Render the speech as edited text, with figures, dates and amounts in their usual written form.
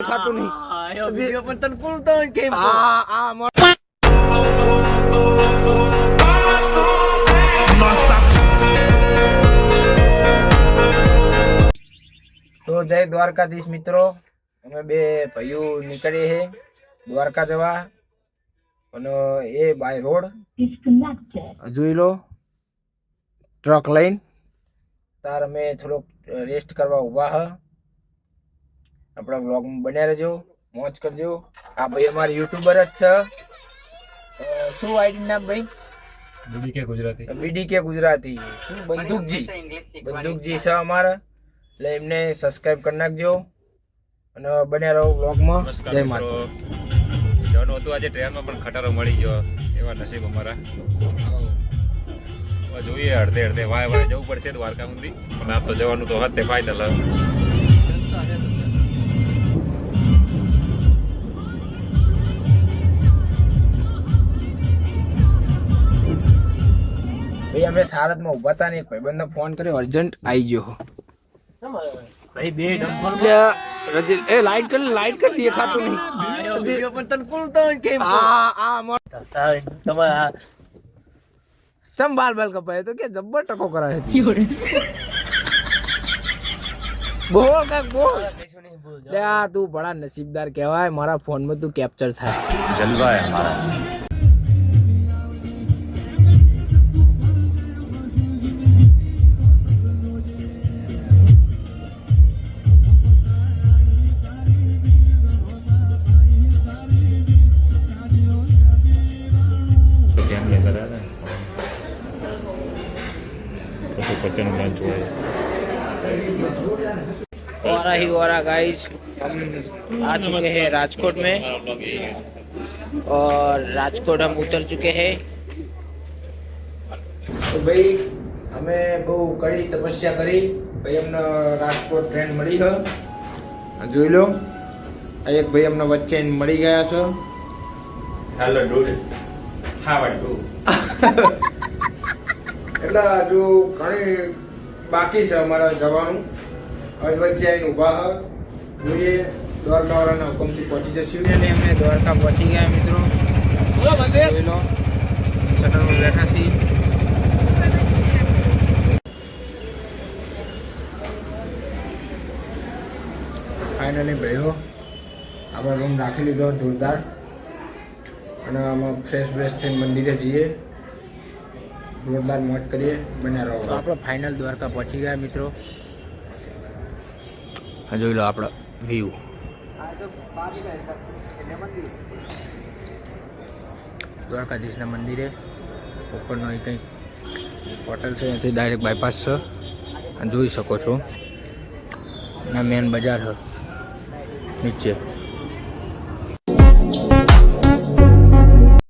દેખાતું નહીં. આયો વિડિયો પણ તને પૂરતો કેમ તો જય દ્વારકાધીશ મિત્રો, અમે બે ભાઈઓ નીકળીએ છે દ્વારકા જવા અને એ બાય રોડ જોઈ લો ટ્રક લઈને. તાર અમે થોડોક રેસ્ટ કરવા ઊભા હ. આપણા વ્લોગમાં બન્યા રહેજો, મોજ કરજો. આ ભાઈ અમારા યુટ્યુબર જ છે. શું આઈડી નામ ભાઈ? બીડીકે ગુજરાતી. શું બંદૂકજી છે અમારા, એટલે એમને સબસ્ક્રાઇબ કરી નાખજો અને બન્યા રહો વ્લોગમાં. જય માતા. જવાનું હતું આજે ટ્રેનમાં પણ ખટારો મળી ગયો, એવા નસીબ અમારા. જોઈએ અડધે અડધે વાય જવું પડશે દ્વારકા સુધી, પણ આપ તો જવાનું તો હતે ફાઇનલ. ભાઈ અમે સારથમાં ઉભા હતા ને એક ભાઈબંધને ફોન કર્યો, અર્જન્ટ આવી ગયો. ભાઈ બે ડમ્પર એ લાઈટ કરી દેખાતું નહીં. આયો વિડિયો પણ તને પૂરતો કેમ તમારા ચમ બાલ કપાય તો કે જબ્બર ટકો કરાવે છે. બોલ કાક બોલ. લે આ તું બડા નસીબદાર કહેવાય, મારા ફોનમાં તું કેપ્ચર થાય. જલવા હે હમારા. और गाइस हम आ चुके हैं राजकोट में और राजकोट हम उतर चुके हैं. तो भाई हमें बहु कड़ी तपस्या करी, भाई हमने राजकोट ट्रेन मળી है. જોઈ લો એક ભાઈ અમને વચ્ચે મળી ગયા છે. Hello dude, how are do. એટલે જો ઘણી બાકી છે અમારા જવાનું. હવે વચ્ચે આવીને ઊભા હ. જોઈએ દ્વારકાવાળાના હુકમથી પહોંચી જશું. અને અમે દ્વારકા પહોંચી ગયા મિત્રો. જોઈ લો શટરમાં બેઠા છીએ. ફાઇનલી ભાઈઓ આપણે રૂમ રાખી લીધો જોરદાર, અને આમાં ફ્રેશ થઈને મંદિરે જઈએ, જોરદાર મોજ કરીએ. બન્યા રહો. આપણે ફાઇનલ દ્વારકા પહોંચી ગયા મિત્રો. જોઈ લો આપણો વ્યૂ. દ્વારકાધીશના મંદિરે ઉપરનો એ કંઈક હોટલ છે, અહીંથી ડાયરેક્ટ બાયપાસ છે. જોઈ શકો છો. ના મેન બજાર છે નીચે.